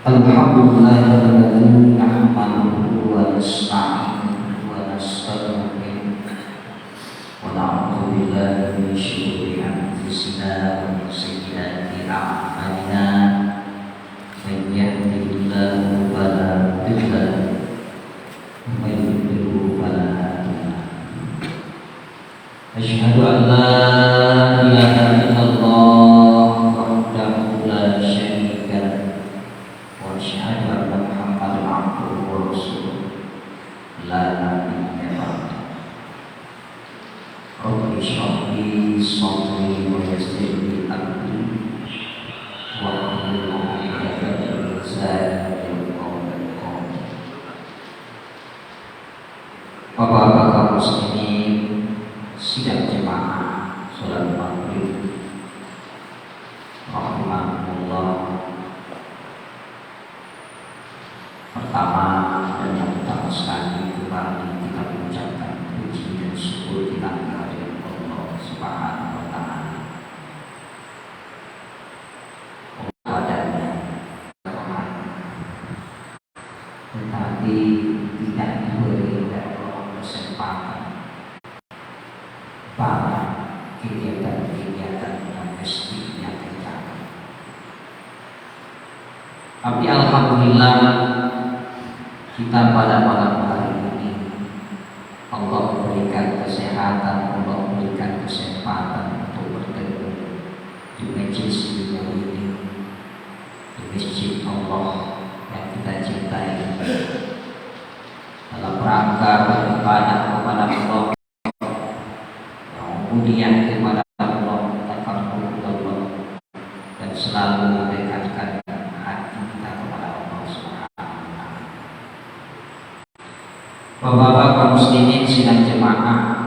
Alhamdulillahilladzi nahmaduhu wa nasta'inuhu wa nastaghfiruh wa na'udzu billahi min shururi anfusina wa min sayyiati a'malina man yahdihillahu fala mudilla lahu wa man yudlil fala hadiya lahu. Asyhadu an la ilaha illallah wahdahu la syarika lahu wa asyhadu anna Muhammadan abduhu wa rasuluh la nabiyya ba'dahu. Rabbi shrah li sadri wa yassir li amri wahlul 'uqdatam min lisani yafqahu qawli. Bapak-bapak kaum muslimin sidang jemaah salat maghrib rahimahullah. Pertama dan yang utama sekali kembali kita mengucapkan puji dan syukur kita kehadirat Allah Subhanahu wa taala. Padanya tetapi tidak diberi oleh Allah kesempatan pada kegiatan-kegiatan yang mestinya kita. Tapi alhamdulillah kita pada malam hari ini Allah berikan kesehatan, Allah berikan kesempatan untuk bertemu di majelis dunia ini, di masjid Allah yang kita cintai, dalam rangka beribadah kepada Allah, kemudian kepada Allah, takarrub Allah, dan selalu mendekatkan hati kita kepada Allah Subhanahu wa taala. Bapak-bapak kaum muslimin sidang jemaah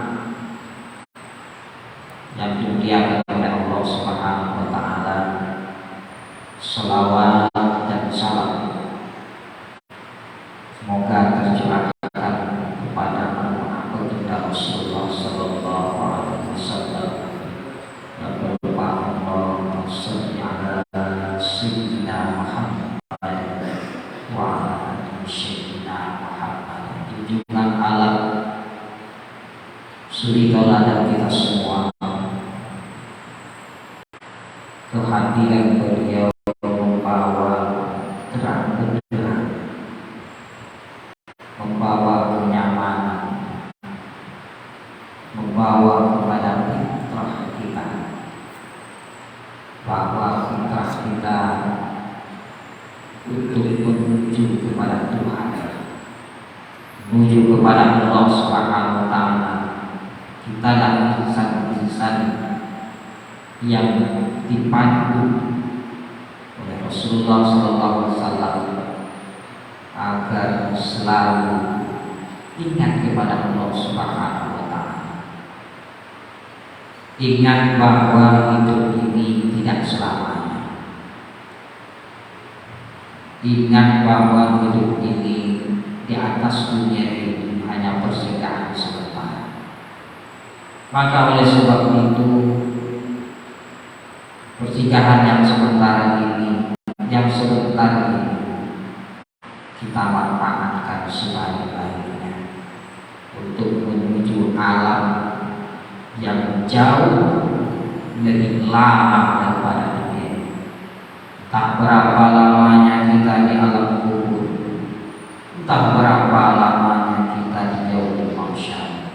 yang dimuliakan oleh Allah Subhanahu wa taala, selawat dan salam semoga tercurahkan kepada baginda Rasulullah sallallahu alaihi wasallam yang berupa Allahumma shalli ala sayyidina Muhammad wa ala ali sayyidina Muhammad. Junjungan alam suri tauladan kita semua, kehadiran beliau membawa terang benderang, membawa kenyamanan, membawa kepada fitrah kita, bahwa fitrah kita untuk menuju kepada Tuhan, menuju kepada Allah Subhanahu wa taala. Kita adalah insan-insan yang dipandu oleh Rasulullah sallallahu alaihi wasallam agar selalu ingat kepada Allah Subhanahu wa taala. Ingat bahwa hidup ini tidak selamanya. Ingat bahwa hidup ini di atas dunia ini hanya persinggahan sementara. Maka oleh sebab itu, persinggahan yang sementara ini, yang sebentar ini, kita manfaatkan sebaik-baiknya untuk menuju alam yang jauh lebih lama daripada dunia. Tak berapa lamanya kita di alam kubur, entah berapa lamanya kita di yaumul mahsyar,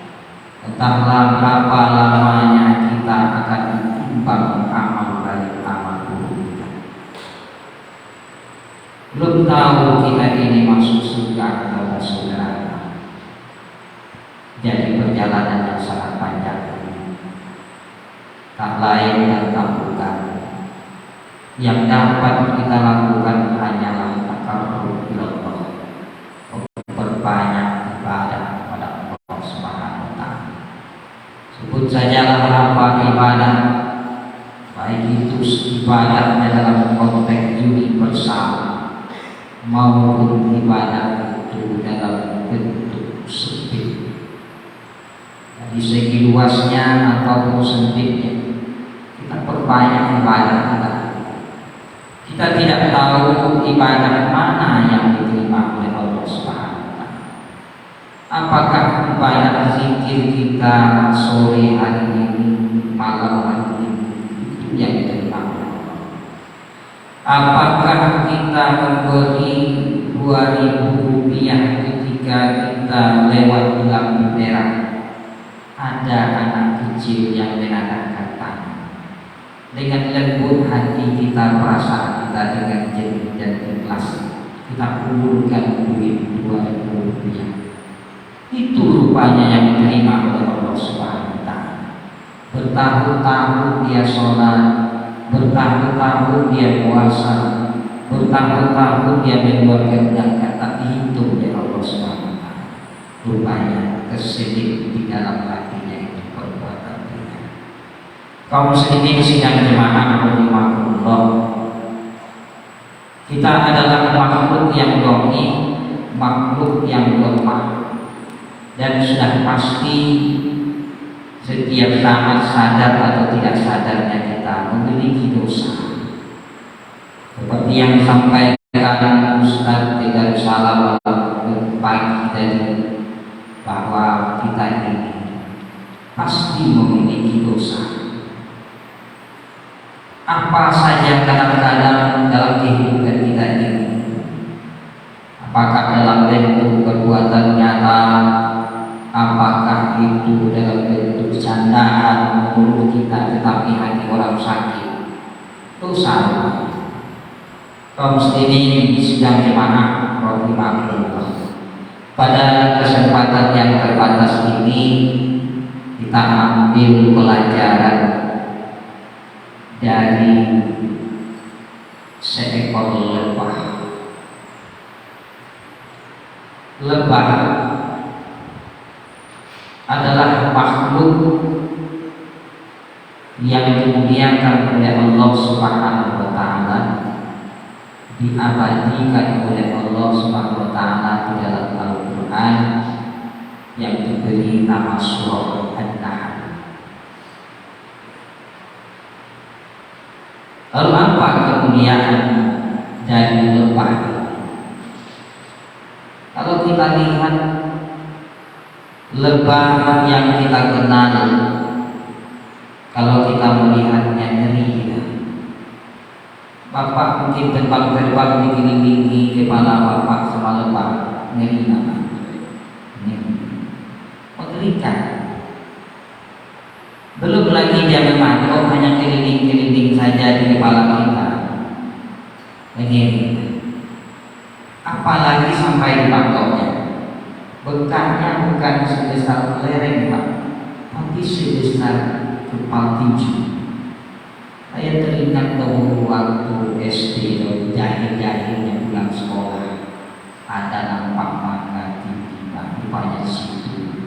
entahlah berapa lamanya kita akan ditimbang amal baik amal buruk kita. Belum tahu kita ini masuk surga atau masuk neraka. Jadi perjalanan yang sangat panjang ini, tak lain dan tak bukan. Yang dapat kita lakukan hanyalah takarrub Allah, memperbanyak ibadah kepada Allah Subhanahu wa taala. Sebut sajalah apa ibadah, baik itu ibadahnya dalam konteks universal maupun ibadah itu dalam bentuk sempit, dari segi luasnya ataupun sempitnya. Kita perbanyak ibadah kita. Kita tidak tahu ibadah mana yang diterima oleh Allah Subhanahu wa Ta'ala. Apakah ibadah zikir kita sore hari ini, malam hari ini, itu yang diterima oleh Allah? Apakah kita memberi 2.000 rupiah ketika kita lewat di lampu merah? Ada anak kecil yang menandakan tangan. Dengan lembut hati kita, perasaan kita dengan jernih dan ikhlas, kita kumpulkan duit 2.000 rupiah. Itu rupanya yang diterima oleh Allah Subhanahu wa Ta'ala. Bertahun-tahun dia sholat, bertahun-tahun dia puasa, bertahun-tahun dia mengeluarkan zakat, tapi hitung oleh Allah Subhanahu wa Ta'ala. Rupanya terselip di dalam hatinya itu perbuatan dia. Kaum muslimin sidang jemaah rahimahullah, kita adalah makhluk yang dhaif, makhluk yang lemah, dan sudah pasti setiap saat sadar atau tidak sadarnya kita memiliki dosa. Seperti yang disampaikan Ustaz Tegar Salam pagi tadi, bahwa kita ini pasti memiliki dosa. Apa saja kadang-kadang dalam kehidupan kita ini, apakah dalam bentuk perbuatan nyata, apakah itu dalam bentuk candaan mulut kita tetapi hati orang sakit, dosa. Kaum muslimin sidang jemaah rahimahullah, pada kesempatan yang terbatas ini kita ambil pelajaran dari seekor lebah. Lebah adalah makhluk yang dimuliakan oleh Allah Subhanahu wa Ta'ala, diabadikan oleh Allah Subhanahu wa Ta'ala di dalam Al-Quran yang diberi nama surah An-Nahl. Lalu apa kemuliaan dari lebah? Kalau kita lihat lebah yang kita kenal, kalau kita melihatnya ngeri. Bapak mungkin terbang-terbang dikelilingi kepala bapak sama lebah, ngeri nama. Mengerikan. Belum lagi dia mematok hanya keliling-keliling saja di kepala kita, ngeri. Apalagi sampai di patoknya. Bekahnya bukan sebesar lereng Pak, tapi sebesar kepal tinju. Saya teringat dahulu waktu SD, jahil-jahilnya pulang sekolah, ada nampak mangga tinggi Pak, rupanya situ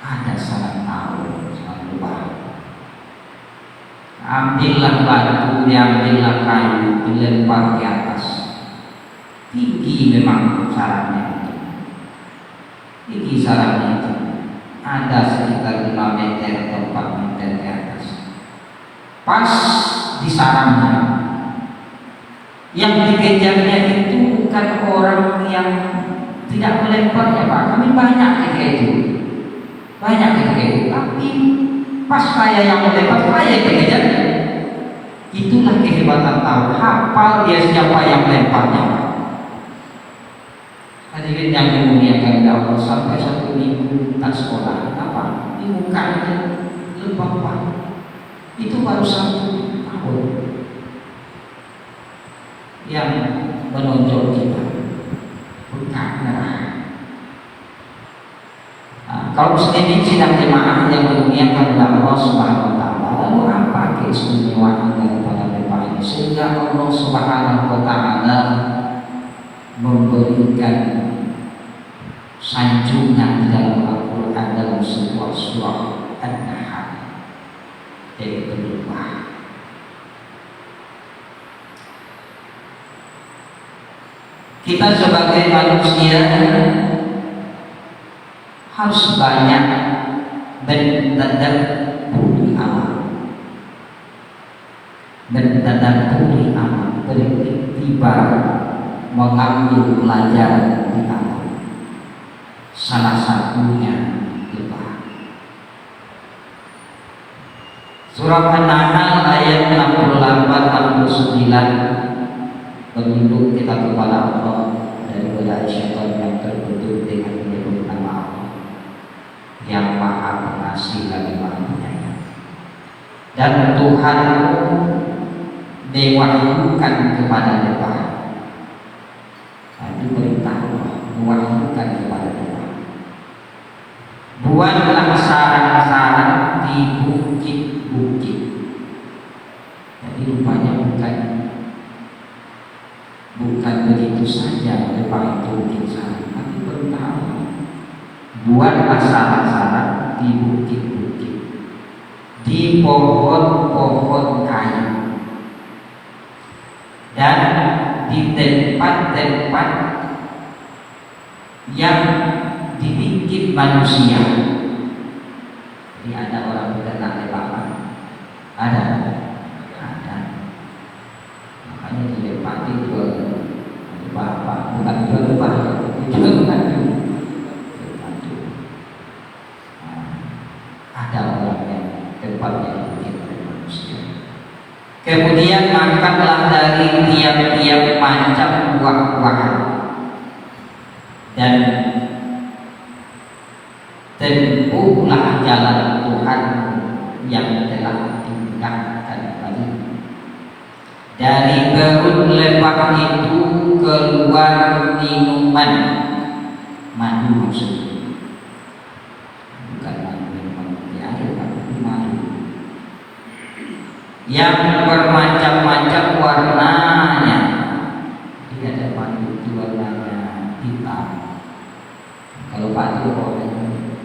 ada sarang tahu, sarang lebah. Ambillah batu, diambillah kayu, dilempar di atas. Tinggi memang sarangnya, tinggi sarangnya itu, ada sekitar 5 meter atau 4 meter di atas. Pas di sarangnya, yang dikejarnya itu bukan orang yang tidak melemparnya Pak. Kami banyak ketika itu, tapi pas saya yang melempar, saya yang dikejar. Itulah kehebatan tahu, hafal dia siapa yang melemparnya. Hadirin yang dimuliakan Allah, sampai 1 minggu tak sekolah, apa? Di mukanya lebah Pak. Itu baru 1 tahun yang menonjol kita, bukan merah. Kalau muslimin sidang jemaah yang dimuliakan Allah Subhanahu wa Ta'ala, lalu apa keistimewaan daripada lebah ini sehingga Allah Subhanahu wa Ta'ala memberikan sanjungan di dalam Al-Quran dalam sebuah surah An-Nahl, yaitu lebah. Kita sebagai manusia harus banyak bertadabburi amal, bertadabburi amal. beriktibar, mengambil pelajaran di alam. Salah satunya lebah. Surah An-Nahl ayat 68-69. Berlindung kita kepada Allah dari godaan syaitan yang terbentuk dengan menyebut nama Allah yang Maha Pengasih lagi Maha Penyayang. Dan Tuhanmu mewahyukan kepada lebah. Itu perintah Allah, mewahyukan kepada lebah. Buatlah sarang-sarang di bukit-bukit. Jadi rupanya bukan begitu saja lebah itu bikin sarang, tapi perintah Allah. Buatlah sarang-sarang di bukit-bukit, di pohon-pohon kayu, dan di tempat-tempat yang dibikin manusia. Jadi ada orang beternak lebah, ada. Makanya dilepati ke bapak, bukan ke lebah, juga bukan ke. Ada orang yang tempatnya dibikin oleh manusia. Kemudian makanlah dari tiap-tiap macam buah-buahan dan tempuhlah jalan Tuhan yang telah ditinggalkan tadi. Dari perut lebah itu keluar minuman, madu maksudnya, bukan minuman di air, tapi madu yang bermacam-macam warnanya. Jadi ada madu itu warnanya hitam, kalau madu warnanya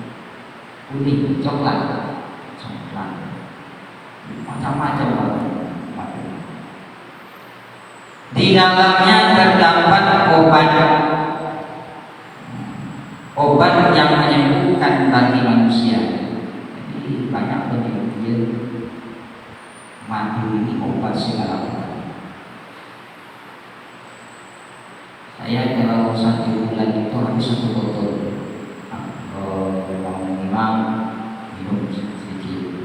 kuning, coklat, macam-macam warna. Di dalamnya terdapat obat yang menyembuhkan bagi manusia. Jadi banyak penelitian madu ini obat segala macam. Saya kalau 1 bulan itu habis 1 botol. Kalau minimal minum sedikit.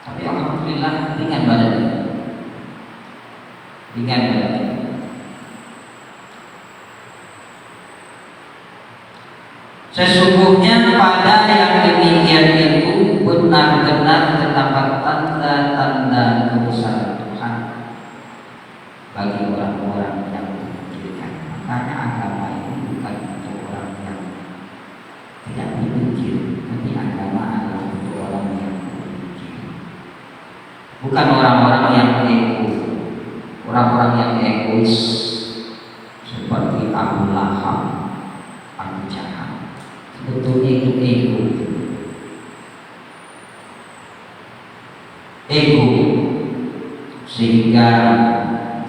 Tapi alhamdulillah ringan badannya. Sesungguhnya pada yang demikian itu benar-benar terdapat tanda-tanda kebesaran Tuhan bagi orang-orang yang memikirkan. Makanya agama ini bukan untuk orang yang tidak berpikir, tapi agama adalah untuk orang yang berpikir. Bukan orang-orang yang ego, orang-orang yang egois seperti Abu Lahab, Abu Jahal. Sebetulnya itu ego, sehingga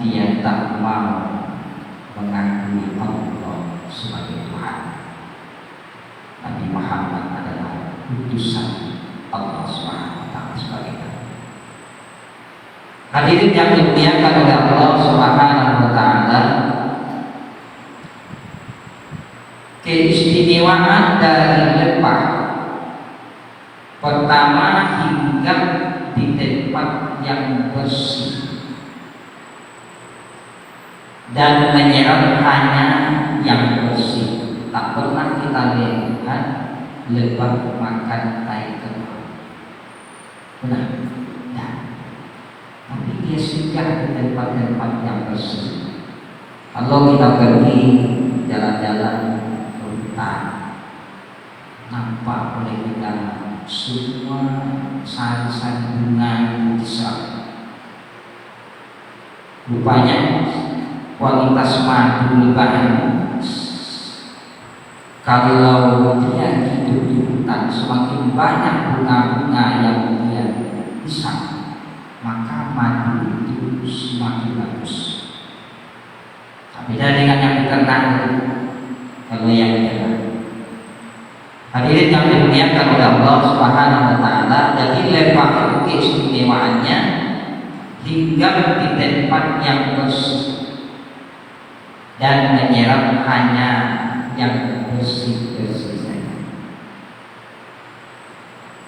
dia tak mau mengakui Allah sebagai Tuhan. Nabi Muhammad adalah utusan Allah SWT sebagai Tuhan. Hadirin yang dimuliakan oleh Allah SWT, keistimewaan dari lebah pertama, hinggap di tempat yang bersih dan menyerap hanya yang bersih. Tak pernah kita lihat lebah makan tai kerbau. Benar? Nah, tapi dia singgah di tempat-tempat yang bersih. Kalau kita pergi jalan-jalan ke hutan, nampak oleh kita semua sari-sari bunga yang diserap. Rupanya kualitas madu lebah kalau dia hidup di hutan, semakin banyak bunga-bunga yang dia hisap, maka madu itu semakin bagus. Beda dengan yang diternak. Kalau yang diternak, hadirin yang dimuliakan oleh Allah Subhanahu wa taala, jadi lebah itu keistimewaannya hinggap di tempat yang bersih dan menyerap hanya yang bersih-bersih saja.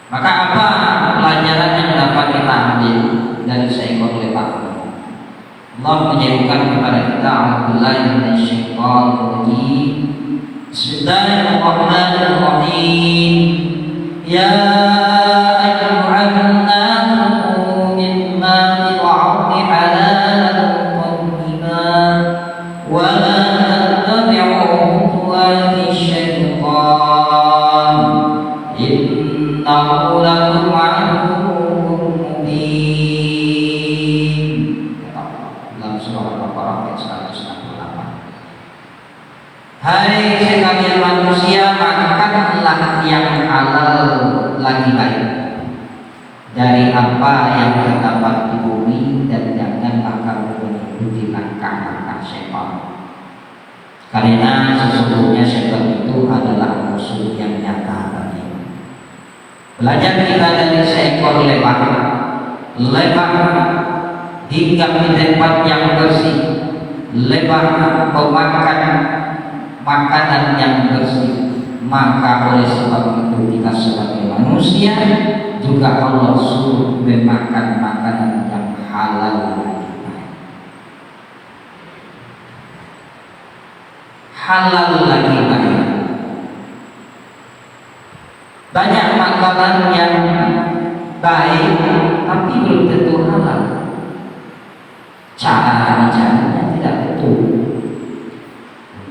Maka apa pelajaran yang dapat kita ambil dari seekor lebah? Allah menyerukan kepada kita, A'udzubillahi minasyaitonir rajim. Bismillahirrahmanirrahim. Ya ayyuhan nasu kulu mimma fil ardi halalan thayyiban wa la tattabi'u khutuwati syaitan innahu lakum aduwwun mubin. Dalam surah Al-Baqarah ayat 168. Hai sekalian manusia, makanlah yang halal lagi baik dari apa yang terdapat di bumi, dan janganlah kamu mengikuti langkah-langkah syaitan, karena sesungguhnya syaitan itu adalah musuh yang nyata bagimu. Belajar kita dari seekor lebah. Lebah hinggap di tempat yang bersih. Lebah memakan makanan yang bersih. Maka oleh sebab itu kita sebagai manusia juga Allah suruh memakan makanan yang halal lagi baik. Halal lagi baik. Banyak makanan yang baik tapi belum tentu halal. Cara mencarinya tidak betul.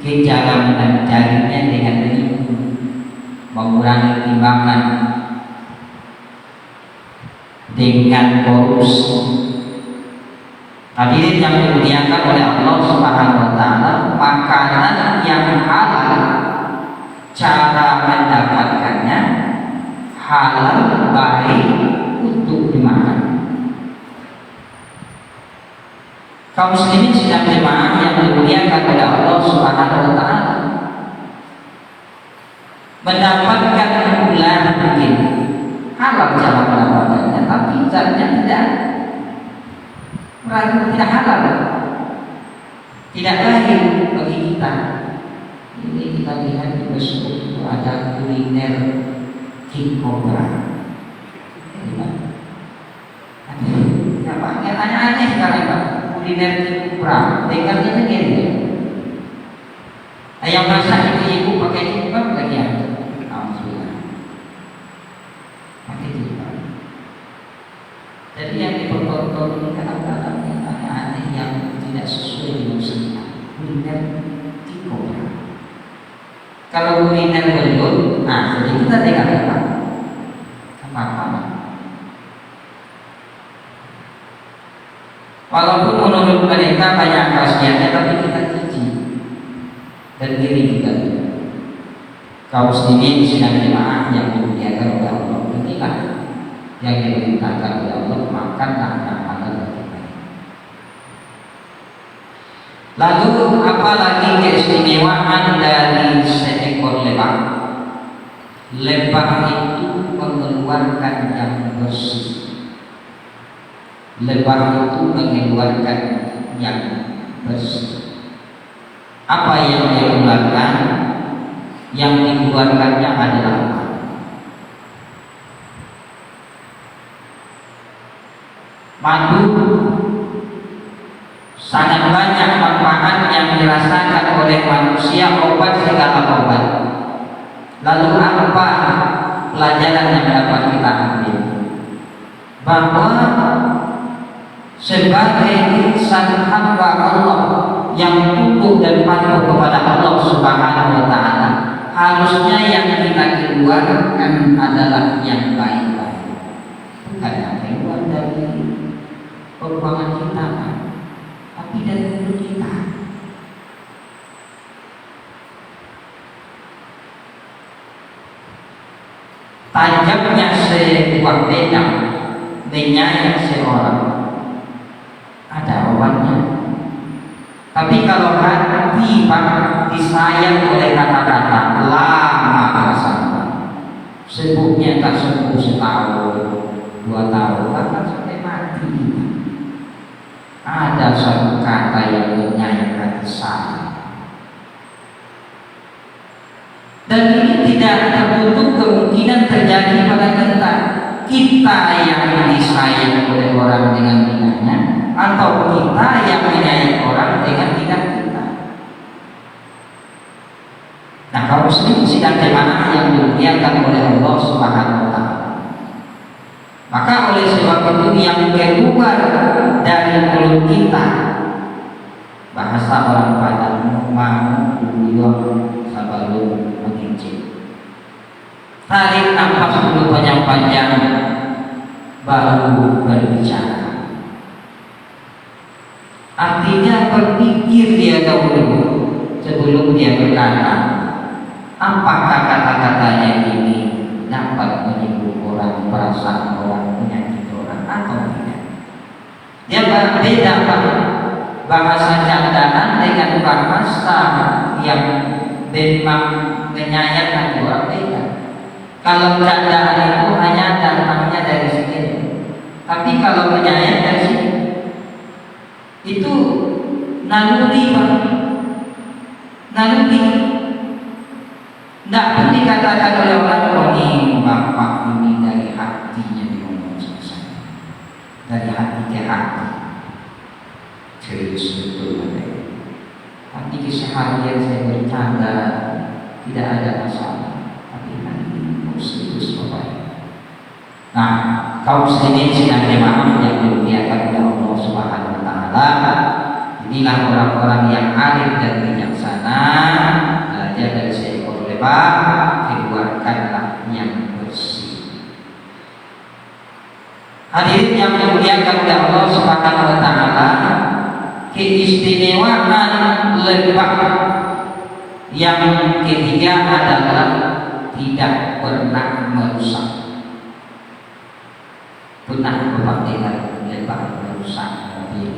Mungkin cara mencarinya dengan mengurangi timbangan, dengan korupsi. Hadirin yang dimuliakan oleh Allah Subhanahu wa taala, makanan yang halal, cara mendapatkannya halal baik untuk dimakan. Kaum muslimin sidang jemaah yang dimuliakan oleh Allah Subhanahu wa taala, mendapatkan bulan mungkin halal cara mendapatkannya, tapi zatnya tidak halal, tidak lahir bagi kita. Ini kita lihat di Facebook itu ada kuliner king cobra. Apa? Aneh sekali Pak. Kuliner king cobra. Dengarnya gini. Ayam masak ibu pakai jilbab lagi ya. Jadi yang dipertonton ini kadang-kadang yang aneh yang tidak sesuai dengan syariat. Kuliner cobra. Kalau kuliner belut, nah jadi kita tidak apa-apa. Walaupun menurut mereka banyak khasiatnya, tapi kita jijik dan diri kita. Kaum muslimin sidang jemaah yang dimuliakan oleh Allah, inilah yang diperintahkan oleh Allah, makanlah yang halal bagi kita. Lalu apalagi keistimewaan dari seekor lebah? Lebah itu mengeluarkan yang bersih. Lebah itu mengeluarkan yang bersih. Apa yang dia keluarkan? Yang dikeluarkannya adalah apa? Madu. Sangat banyak manfaat yang dirasakan oleh manusia, obat segala obat. Lalu apa pelajaran yang dapat kita ambil? Bahwa sebagai insan hamba Allah yang tunduk dan patuh kepada Allah Subhanahu wa taala, harusnya yang kita keluarkan adalah yang baik-baik, bukan yang keluar dari peruangan kita, tapi dari mulut kita. Tajamnya sebuah pedang menyayat seorang, ada obatnya. Tapi kalau hati disayat oleh kata-kata, lama rasanya. Sembuhnya tak sembuh setahun, 2 tahun bahkan sampai mati. Ada suatu kata yang menyayat hati saya, dan ini tidak tertutup kemungkinan terjadi pada kita. Kita yang disayang oleh orang dengan lidahnya, atau kita yang menyayang orang dengan lidah kita. Nah, kaum muslim sidang jemaah yang dimuliakan oleh Allah Subhanahu wa Ta'ala, maka oleh sebab itu yang keluar dari mulut kita, bahasa orang Padang, mau buyong sabalung mengincin. Tarik nafas dulu panjang-panjang, baru berbicara. Artinya berpikir dia dahulu sebelum dia berkata, apakah kata-katanya ini dapat menyinggung orang, perasaan orang, menyakiti orang atau tidak. Dia berbeda bahasa candanan dengan bahasa yang memang menyayatkan orang beda. Kalau candaan itu hanya datangnya dari sini, tapi kalau menyayat dari sini itu naluri, naluri. Tidak pun dikatakan oleh orang, oh ini bapak ini dari hatinya diomong selesai, dari hati ke hati, serius betul. Tapi keseharian saya bercanda tidak ada masalah, tapi nanti serius bapak. Nah, kaum muslimin sidang jemaah yang dimuliakan oleh Allah Subhanahu wa Ta'ala, inilah orang-orang yang alim dan bijaksana. Belajar dari seekor lebah, keluarkanlah yang bersih. Hadirin yang dimuliakan oleh Allah Subhanahu wa Ta'ala, keistimewaan lebah yang ketiga adalah tidak pernah merusak. Pernah berpakaian lebah merusak mobil,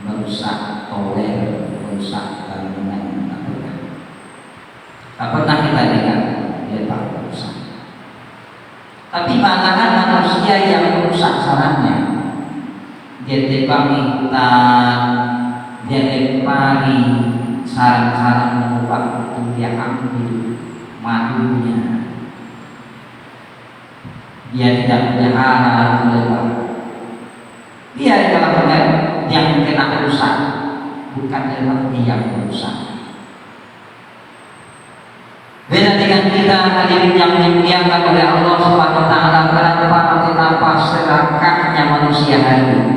merusak tower, merusak bangunan, tak pernah kita dengar lebah merusak. Tapi malahan manusia yang merusak sarangnya, dia tebangi hutan, dia lempari sarang-sarang lebah itu, dia ambil madunya. Dia tidak punya alat lebah. Dia adalah benar yang kena rusak, bukan lebah yang merusak. Beda dengan kita hadirin yang dimuliakan oleh Allah Subhanahu wa Ta'ala, betapa serakahnya manusia hari ini.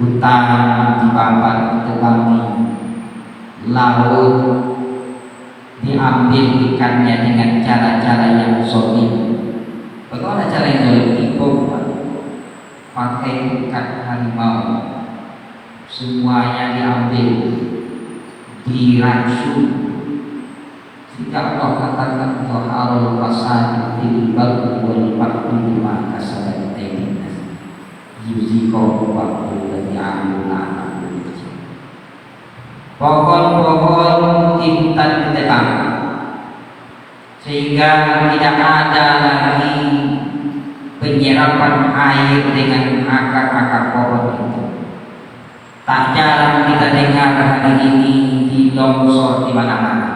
Hutan dibakar, ditebangi, laut diambil ikannya dengan cara-cara yang zalim. Bagaimana cara yang zalim? Pakai ikan harimau, semuanya diambil, diracun. Jika Allah katakan zaharul fasad fil barri wal bahri bima kasabat aydin nas yuziqu ba'dul ladzi 'amiluna a'malu. Pohon-pohon dihutan ditebang sehingga tidak ada lagi penyerapan air dengan akar-akar pohon itu. Tak jarang kita dengar hari ini di longsor di mana-mana.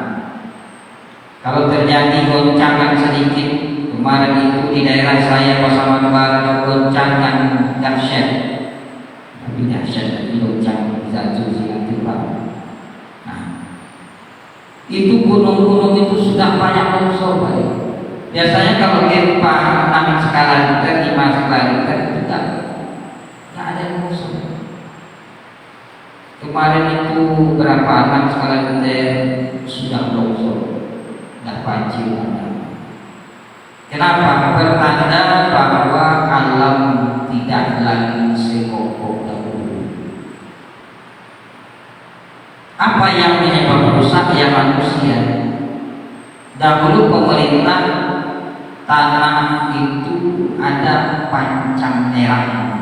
Kalau terjadi goncangan sedikit, kemarin itu di daerah saya Pasaman Barat, goncangan dahsyat, tapi dahsyat di goncangan bisa jadi tiba. Nah, itu gunung-gunung itu sudah banyak longsor. Biasanya kalau gempa 6 skala Richter, 5 skala Richter tidak ada longsor. Kemarin itu berapa 6 skala Richter sudah longsor. Banjir. Kenapa? Pertanda bahwa alam tidak lagi sekokoh dahulu. Apa yang menyebabkan rusak? Ya manusia. Dahulu pemerintah tanah itu ada pancang merah.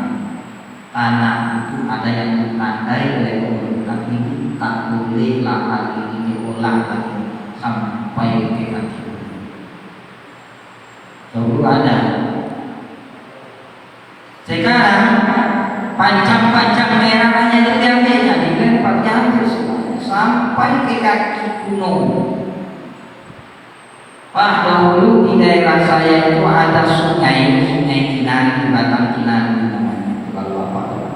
Tanah itu ada yang ditandai oleh pemerintah ini tak boleh lahan ini diolah lagi sampai ke hati. dulu ada. Sekarang pancang-pancang merah hanya diambilnya dilempar diambil sampai ke kaki gunung. Pak, dahulu di daerah saya itu ada sungai Kinani, Batang Kinani namanya. Kalau Bapak tahu,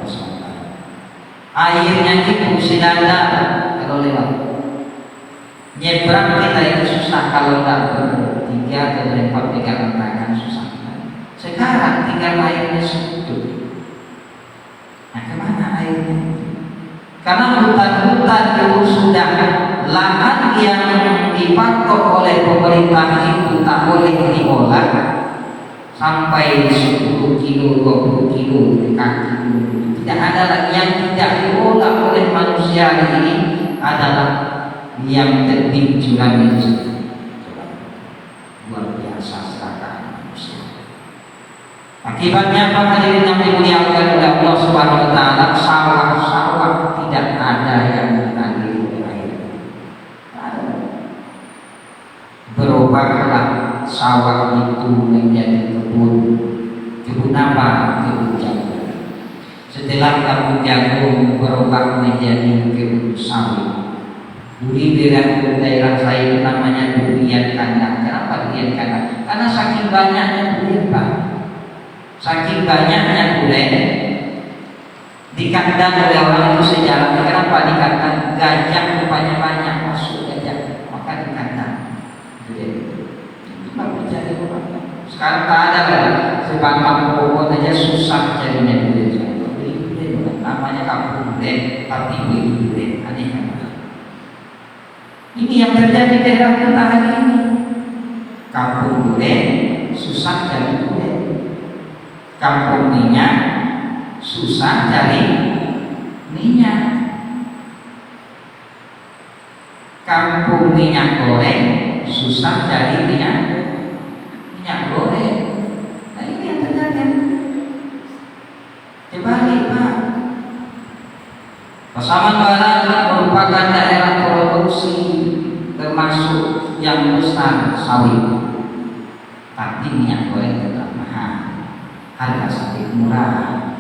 airnya itu sedada kalau lewat. Nyebrang kita itu susah kalau tak bertiga atau berempat pegangan tangan susah. Sekarang tinggal airnya sedikit. Nah, kemana airnya? Karena hutan-hutan itu sudah lahan yang dipatok oleh pemerintah itu tak boleh diolah sampai 10 kilo, 20 kilo di kaki. Tidak ada lagi yang tidak diolah oleh manusia ini adalah yang terbit jurang itu. Luar biasa serakah manusia. Akibatnya apa hadirin yang dimuliakan oleh Allah Subhanahu wa taala, sawah-sawah tidak ada yang mengalir air. Berubahlah sawah itu menjadi kebun apa? Kebun jagung. Setelah kebun jagung berubah menjadi kebun sawit. Di daerah saya itu namanya durian kandang. Kenapa durian kandang? Karena saking banyaknya durian, Pak. Saking banyaknya durian di kandang oleh orang itu sejarah. Kenapa di kandang? Gajah rupanya banyak masuk gajah, maka di kandang. Sekarang tak ada lagi. Sebatang pohon aja susah carinya durian. Namanya kampung durian, tapi durian aneh. Ini yang terjadi di daerah kita hari ini. Kampung durian susah cari durian. Kampung minyak susah cari minyak. Kampung minyak goreng susah cari minyak goreng. Nah, ini yang terjadi. Kembali, Pak. Pasaman Barat merupakan daerah produksi termasuk yang besar sawit, tapi minyak goreng tetap mahal, harga sawit murah.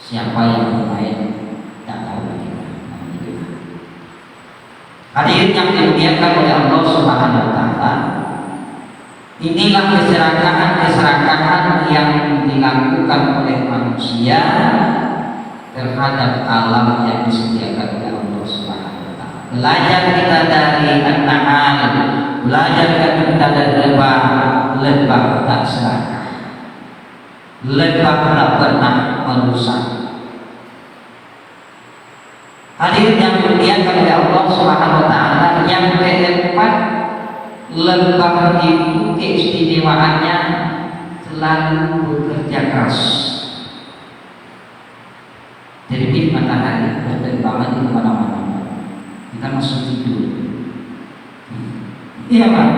Siapa yang bermain tak tahu lagi. Hadirin yang dimuliakan oleh Allah Subhanahu wa taala, inilah keserakahan yang dilakukan oleh manusia terhadap alam yang disediakan oleh Allah Subhanahu wa taala. Belajar kita dari An-Nahl, belajar kita dari lebah tak serakah. Lebah tak pernah merusak. Hadirin yang dimuliakan oleh Allah Subhanahu wa taala, yang keempat, lebah itu keistimewaannya selalu bekerja keras. Terbit matahari berterbangan di mana-mana, kita masuk tidur. Iya, Pak.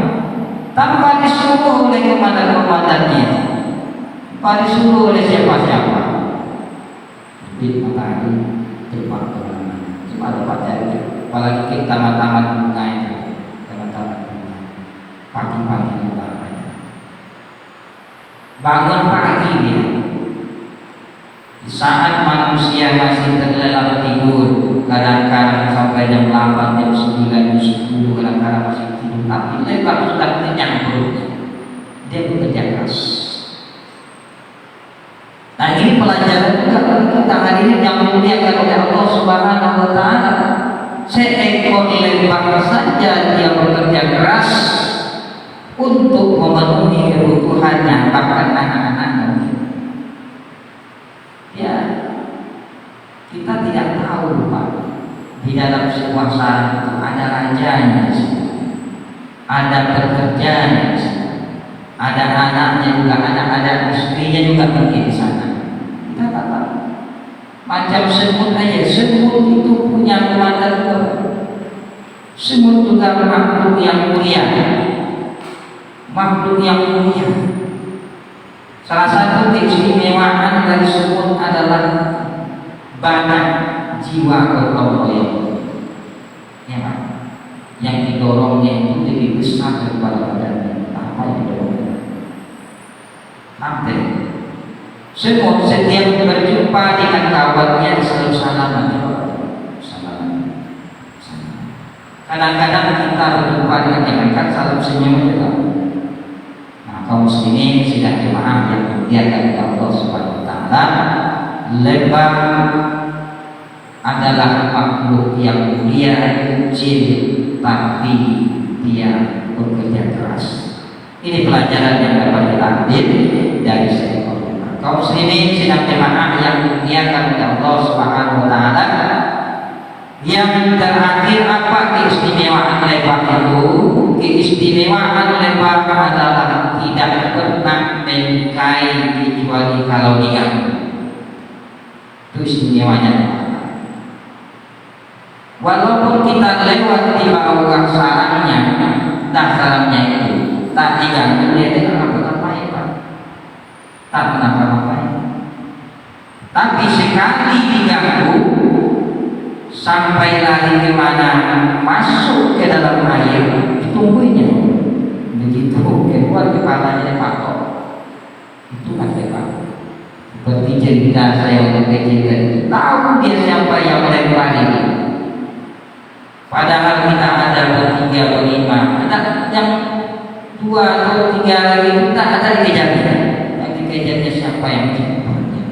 Tanpa disuruh oleh komandan-komandannya, tanpa disuruh oleh siapa-siapa. Terbit matahari terbang ke mana? Cuma ada matahari. Apalagi kita tamat-tamat bunga itu, tamat-tamat bunga. Pagi-pagi juga banyak. Bangun pagi dia. Di saat manusia masih terlelap tidur, kadang-kadang sampai jam 8, jam 9, jam 10, kadang-kadang masih tidur, tapi lebar sudah kenyang perutnya. Dia bekerja keras. Nah, ini pelajaran juga bagi kita hari ini yang dimuliakan oleh Allah Subhanahu wa taala. Seekor lebah saja dia bekerja keras untuk memenuhi kebutuhannya, bahkan anak-anaknya. Ya, kita tidak tahu, Pak, di dalam sebuah sarang itu ada rajanya, ada pekerjanya, ada anaknya juga, ada istrinya juga mungkin di sana. Kita tak tahu. Macam semut aja, semut itu punya kemana juga. Semut juga makhluk yang mulia, makhluk yang mulia. Salah satu keistimewaan dari semut adalah banyak jiwa gotong royong. Ya, Pak. Yang didorongnya itu lebih besar daripada badannya. Apa yang didorongnya? Sampai semua setiap berjumpa dengan kawannya selalu salaman. Kadang-kadang kita berjumpa dengan mereka salam senyum juga. Nah, kaum muslimin sidang jemaah yang dimuliakan oleh Allah Subhanahu wa taala, lebah adalah makhluk yang mulia, kecil, tapi dia bekerja keras. Ini pelajaran yang dapat kita ambil dari seekor lebah. Kaum muslimin sidang jemaah yang dimuliakan oleh Allah Subhanahu wa taala, yang terakhir apa keistimewaan lebah itu? Keistimewaan lebah adalah tidak pernah menyukai kecuali kalau diganggu. Itu istimewanya. Walaupun kita lewat di bawah sarangnya, sarangnya itu tak diganggu, dia tidak apa-apa, tak apa-apa. Tapi sekali diganggu, sampai lari kemana, masuk ke dalam air, ditungguinya. Begitu keluar kepalanya patok, itu kan lebah. Seperti cerita saya waktu kecil, tahu dia siapa yang melempar ini. Padahal kita ada bertiga, berlima, ada yang 2 atau 3 lagi, tak ada dikejarnya. Yang dikejarnya siapa yang melemparnya.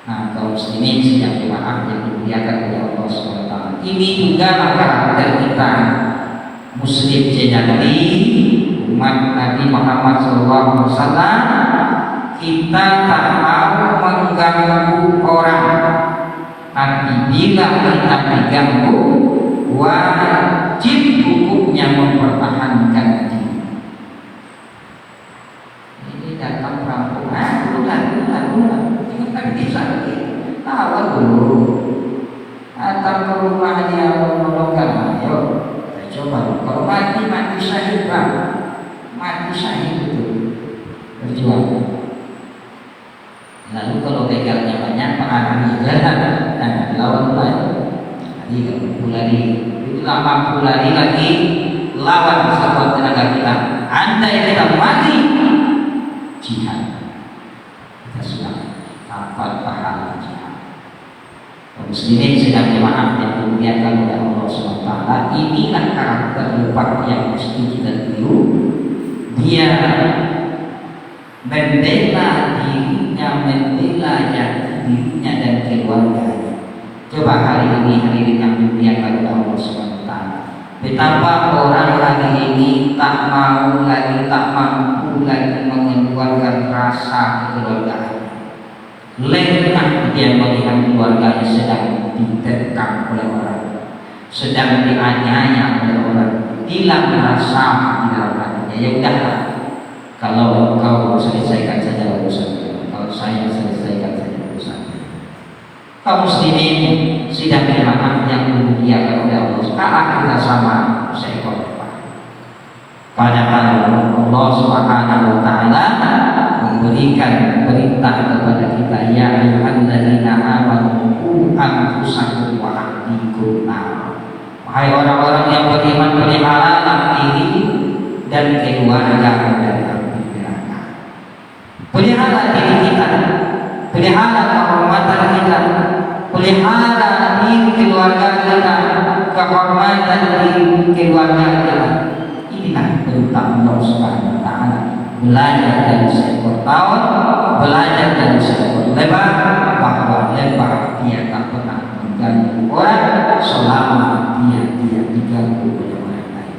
Nah, kaum muslimin sidang jemaah yang dimuliakan oleh Allah SWT, ini juga karakter kita Muslim sejati, umat Nabi Muhammad SAW. Kita tak mau mengganggu orang, tapi bila kita diganggu, wajib hukumnya mempertahankan diri. Ini datang perampokan, bukan, jangan bisa tahu dulu. Atau ke rumahnya menolongkan, ayo saya coba. Kalau mati syahid, Pak, mati syahid itu berjuang. Lalu kalau begalnya banyak, mengalami jalan dan lawan lagi. Jadi kalau lari, itulah mampu lari lagi lawan sekuat tenaga kita. Andai kita mati, jihad, kita sudah dapat pahala jihad. Muslimin sedang jemaah yang dimuliakan oleh Allah SWT, inilah karakter lebah yang mesti kita tiru. Dia membela dirinya, membela dirinya dan keluarganya. Coba hari ini hadirin yang dimuliakan oleh Allah SWT, betapa orang hari ini tak mau lagi, tak mampu lagi mengeluarkan rasa kekeluargaan. Lengkap dia melihat keluarganya sedang diterkam oleh orang, sedang dianiaya oleh orang, hilang rasa di dalam hatinya. Ya udahlah, kalau engkau selesaikan saja urusan, kalau saya selesaikan saja urusan. Kaum muslimin sidang jemaah yang dimuliakan oleh Allah, sekarang kita sama seekor lebah. Padahal Allah Subhanahu wa taala memberikan perintah kepada kita, ya ayyuhalladzina amanu qu anfusakum wa ahlikum nar. Wahai orang-orang yang beriman, peliharalah diri dan keluarga dari api neraka. Pelihara diri kita, pelihara kehormatan kita, pelihara diri keluarga kita, kehormatan diri keluarga kita. Inilah perintah Allah Subhanahu wa taala. Belajar dari seekor tawon, belajar dari seekor lebah, bahwa lebah dia tak pernah mengganggu orang selama dia tidak diganggu oleh orang lain.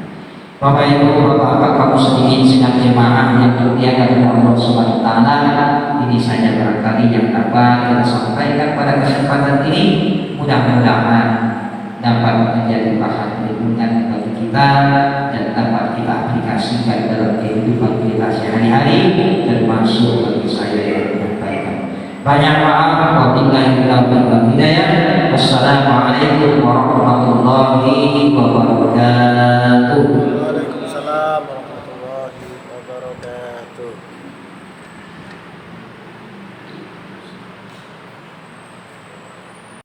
Bapak Ibu, Bapak kaum muslimin sidang jemaah yang dimuliakan oleh Allah Subhanahu wa taala, ini saja barangkali yang dapat kita sampaikan pada kesempatan ini. Mudah-mudahan dapat menjadi bahan renungan bagi kita dan dapat kita aplikasikan dalam kehidupan kita sehari-hari, termasuk bagi saya yang menyampaikan. Banyak maaf, wabillahi taufiq wal hidayah. Wassalamualaikum warahmatullahi wabarakatuh.